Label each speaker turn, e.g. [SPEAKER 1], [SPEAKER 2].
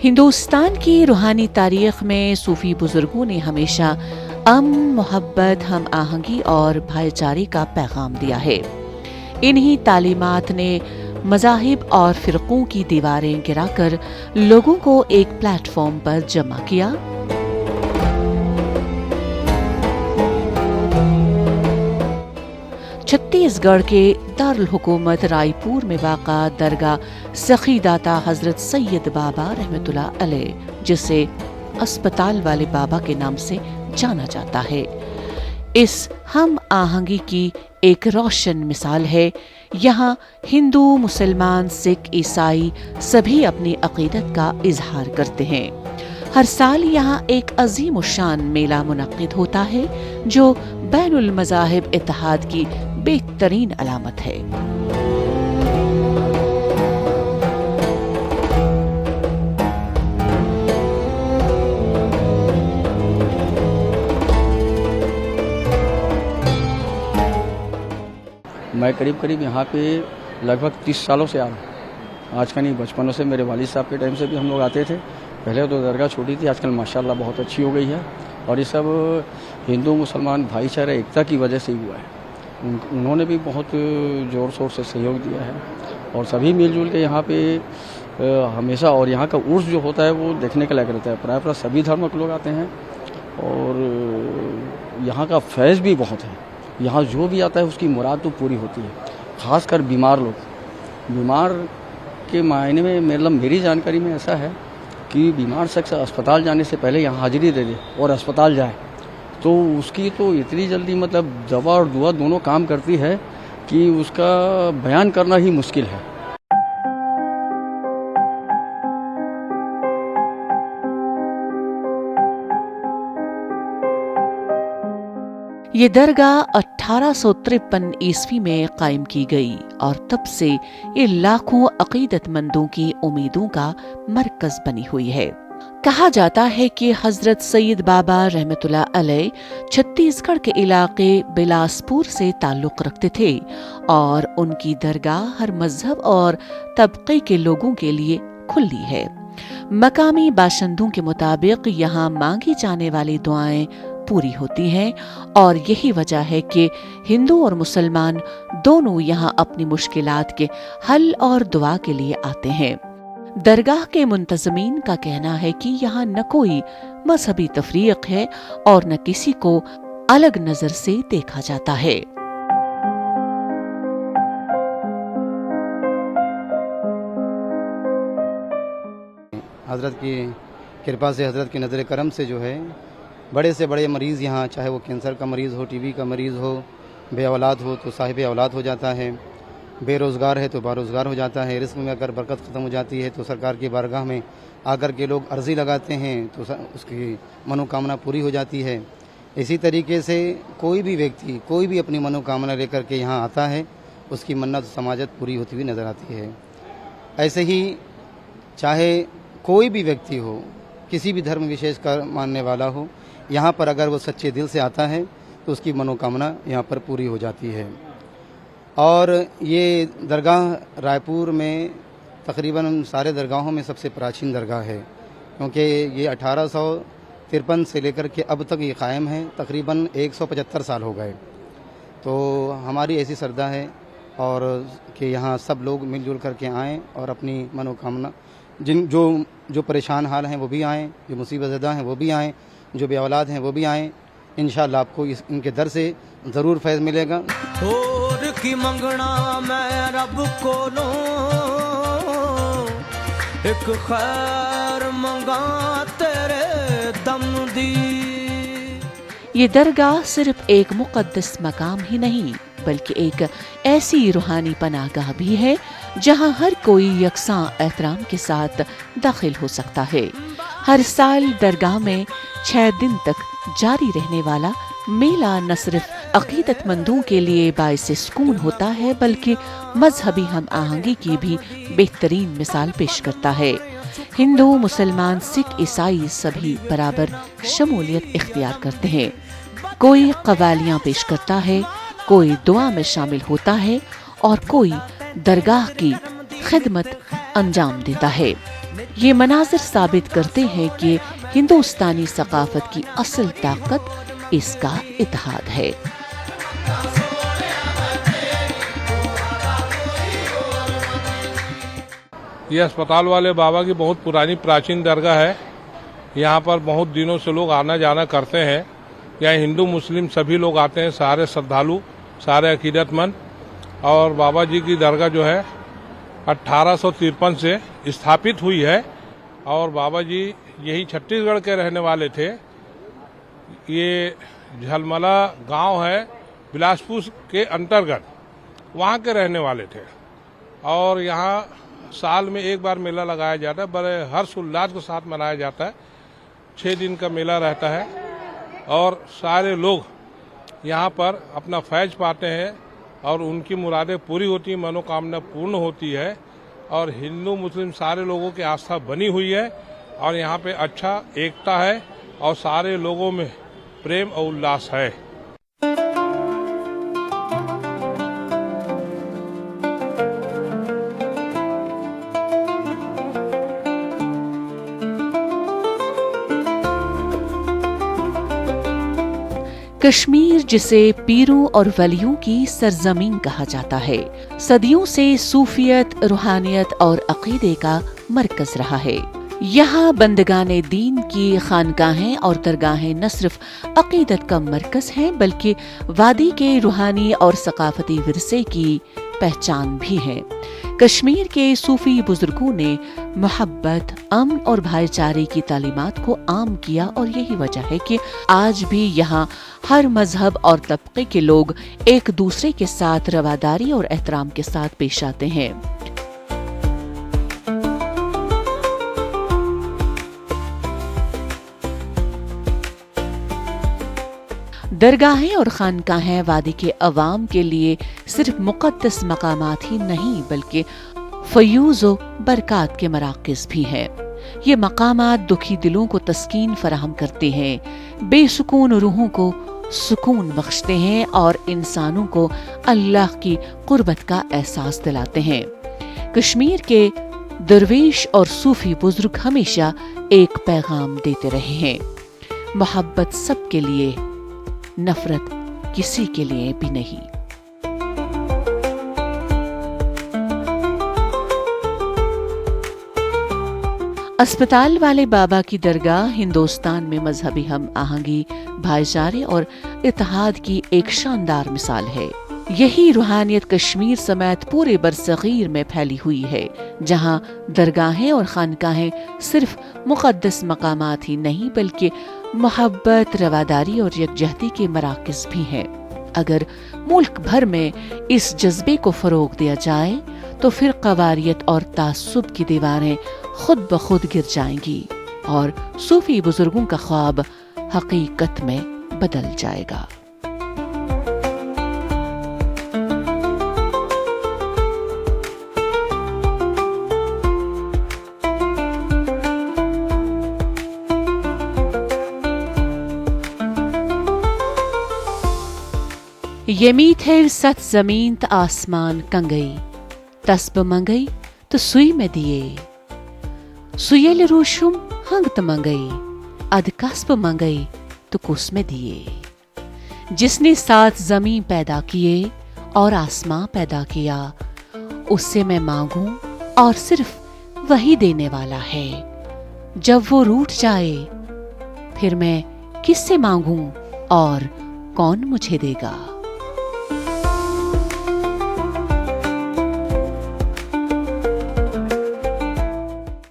[SPEAKER 1] हिंदुस्तान की रूहानी तारीख में सूफी बुजुर्गों ने हमेशा अमन, मोहब्बत, हम आहंगी और भाईचारे का पैगाम दिया है। इन्हीं तालीमात ने मज़ाहिब और फ़िरक़ों की दीवारें गिराकर लोगों को एक प्लेटफॉर्म पर जमा किया। छत्तीसगढ़ के दारुल हुकूमत रायपुर में वाक़ा दरगाह सखी दाता हज़रत सैयद बाबा रहमतुल्लाह अलैह, जिसे अस्पताल वाले बाबा के नाम से जाना जाता है, इस हम आहंगी की एक रोशन मिसाल है। यहाँ हिंदू, मुसलमान, सिख, ईसाई सभी अपनी अक़ीदत का इजहार करते हैं। हर साल यहाँ एक अजीम शान मेला मुनक़्क़िद होता है, जो बैनुल मज़ाहिब इत्तेहाद की बेहतरीन अलामत है।
[SPEAKER 2] मैं करीब यहाँ पे लगभग 30 सालों से आ रहा हूँ। आज का नहीं, बचपनों से मेरे वालिद साहब के टाइम से भी हम लोग आते थे। पहले तो दरगाह छोटी थी, आजकल माशाल्लाह बहुत अच्छी हो गई है, और ये सब हिंदू मुसलमान भाईचारा एकता की वजह से ही हुआ है। उन्होंने भी बहुत ज़ोर शोर से सहयोग दिया है, और सभी मिलजुल के यहाँ पे हमेशा, और यहाँ का उर्स जो होता है वो देखने के लायक रहता है। प्राय सभी धर्म के लोग आते हैं, और यहाँ का फैज़ भी बहुत है। यहाँ जो भी आता है उसकी मुराद तो पूरी होती है। ख़ासकर बीमार लोग, बीमार के मायने में मतलब मेरी जानकारी में ऐसा है कि बीमार शख्स अस्पताल जाने से पहले यहाँ हाजिरी दे दे और अस्पताल जाए, तो उसकी तो इतनी जल्दी मतलब दवा और दुआ दोनों काम करती है कि उसका बयान करना ही मुश्किल है।
[SPEAKER 1] ये दरगाह 1853 ईस्वी में कायम की गई, और तब से ये लाखों अकीदतमंदों की उम्मीदों का मरकज बनी हुई है। कहा जाता है कि हजरत सैयद बाबा रहमतुल्लाह अलैह छत्तीसगढ़ के इलाके बिलासपुर से ताल्लुक़ रखते थे, और उनकी दरगाह हर मजहब और तबके के लोगों के लिए खुली है। मकामी बाशिंदों के मुताबिक यहाँ मांगी जाने वाली दुआएं पूरी होती हैं, और यही वजह है कि हिंदू और मुसलमान दोनों यहाँ अपनी मुश्किलात के हल और दुआ के लिए आते हैं। दरगाह के मुंतज़मीन का कहना है कि यहाँ न कोई मजहबी तफरीक है और न किसी को अलग नजर से देखा जाता है।
[SPEAKER 3] हज़रत की कृपा से, हज़रत की नज़र करम से जो है बड़े से बड़े मरीज़ यहाँ, चाहे वो कैंसर का मरीज़ हो, टीबी का मरीज़ हो, बे औलाद हो तो साहिब औलाद हो जाता है, बेरोज़गार है तो बारोज़गार हो जाता है, रिस्क में अगर बरकत ख़त्म हो जाती है तो सरकार की बारगाह में आकर के लोग अर्ज़ी लगाते हैं तो उसकी मनोकामना पूरी हो जाती है। इसी तरीके से कोई भी व्यक्ति कोई भी अपनी मनोकामना लेकर के यहाँ आता है, उसकी मन्नत समाजत पूरी होती हुई नज़र आती है। ऐसे ही चाहे कोई भी व्यक्ति हो, किसी भी धर्म विशेष का मानने वाला हो, यहाँ पर अगर वो सच्चे दिल से आता है तो उसकी मनोकामना यहाँ पर पूरी हो जाती है। और ये दरगाह रायपुर में तकरीबन सारे दरगाहों में सबसे प्राचीन दरगाह है, क्योंकि ये 1853 से लेकर के अब तक ये कायम है। तकरीबन 175 साल हो गए। तो हमारी ऐसी श्रद्धा है और कि यहाँ सब लोग मिलजुल करके आएँ और अपनी मनोकामना, जो परेशान हाल हैं वो भी आएँ, जो मुसीबत ज़दा हैं वो भी आएँ, जो बे औलाद हैं वो भी आएँ। इंशाअल्लाह आपको इनके दर से ज़रूर फैज़ मिलेगा।
[SPEAKER 4] और की मंगना मैं रब को लो, एक खैर मंगा तेरे दम दी।
[SPEAKER 1] ये दरगाह सिर्फ एक मुक़द्दस मकाम ही नहीं, बल्कि एक ऐसी रूहानी पनाहगाह भी है जहां हर कोई यकसां एहतराम के साथ दाखिल हो सकता है। हर साल दरगाह में 6 दिन तक जारी रहने वाला मेला न सिर्फ अकीदतमंदों के लिए बाइस सुकून होता है, बल्कि मजहबी हम आहंगी की भी बेहतरीन मिसाल पेश करता है। हिंदू, मुसलमान, सिख, ईसाई सभी बराबर शमूलियत इख्तियार करते हैं। कोई कवालियाँ पेश करता है, कोई दुआ में शामिल होता है, और कोई दरगाह की खिदमत अंजाम देता है। یہ مناظر ثابت کرتے ہیں کہ ہندوستانی ثقافت کی اصل طاقت اس کا اتحاد ہے۔
[SPEAKER 5] یہ اسپتال والے بابا کی بہت پرانی پراچین درگاہ ہے۔ یہاں پر بہت دنوں سے لوگ آنا جانا کرتے ہیں۔ یہاں ہندو مسلم سبھی لوگ آتے ہیں، سارے شردھالو، سارے عقیدت مند۔ اور بابا جی کی درگاہ جو ہے 1853 سے استھاپت ہوئی ہے، اور بابا جی یہی چھتیس گڑھ کے رہنے والے تھے۔ یہ جھلملا گاؤں ہے بلاسپور کے انترگت، وہاں کے رہنے والے تھے۔ اور یہاں سال میں ایک بار میلہ لگایا جاتا ہے، بڑے ہرش الاس کے ساتھ منایا جاتا ہے۔ 6 دن کا میلہ رہتا ہے، اور سارے لوگ یہاں پر اپنا فیض پاتے ہیں، اور ان کی مرادیں پوری ہوتی ہیں، منوکامنا پورن ہوتی ہے۔ اور ہندو مسلم سارے لوگوں کی آستھا بنی ہوئی ہے، اور یہاں پہ اچھا ایکتا ہے، اور سارے لوگوں میں پریم اور الاس ہے۔
[SPEAKER 1] کشمیر جسے پیروں اور ولیوں کی سرزمین کہا جاتا ہے، صدیوں سے صوفیت، روحانیت اور عقیدے کا مرکز رہا ہے۔ یہاں بندگان دین کی خانقاہیں اور درگاہیں نہ صرف عقیدت کا مرکز ہیں بلکہ وادی کے روحانی اور ثقافتی ورثے کی پہچان بھی ہے۔ کشمیر کے صوفی بزرگوں نے محبت، امن اور بھائی چارے کی تعلیمات کو عام کیا، اور یہی وجہ ہے کہ آج بھی یہاں ہر مذہب اور طبقے کے لوگ ایک دوسرے کے ساتھ رواداری اور احترام کے ساتھ پیش آتے ہیں۔ درگاہیں اور خانقاہیں وادی کے عوام کے لیے صرف مقدس مقامات ہی نہیں بلکہ فیوز و برکات کے مراکز بھی ہیں۔ یہ مقامات دکھی دلوں کو تسکین فراہم کرتے ہیں، بے سکون روحوں کو سکون بخشتے ہیں، اور انسانوں کو اللہ کی قربت کا احساس دلاتے ہیں۔ کشمیر کے درویش اور صوفی بزرگ ہمیشہ ایک پیغام دیتے رہے ہیں: محبت سب کے لیے، نفرت کسی کے لیے بھی نہیں۔ اسپتال والے بابا کی درگاہ ہندوستان میں مذہبی ہم آہنگی، بھائی چارے اور اتحاد کی ایک شاندار مثال ہے۔ یہی روحانیت کشمیر سمیت پورے برصغیر میں پھیلی ہوئی ہے، جہاں درگاہیں اور خانقاہیں صرف مقدس مقامات ہی نہیں بلکہ محبت، رواداری اور یکجہتی کے مراکز بھی ہیں۔ اگر ملک بھر میں اس جذبے کو فروغ دیا جائے تو پھر قواریت اور تعصب کی دیواریں خود بخود گر جائیں گی، اور صوفی بزرگوں کا خواب حقیقت میں بدل جائے گا۔ یہ میت ہے ست زمین تا آسمان کنگئی، تسب منگئی تو سوئی میں دیے، سویل روشم ہنگت منگئی، اد کسب منگئی تو کس میں دیے۔ جس نے 7 زمین پیدا کیے اور آسمان پیدا کیا، اس سے میں مانگوں اور صرف وہی دینے والا ہے۔ جب وہ روٹھ جائے پھر میں کس سے مانگوں اور کون مجھے دے گا؟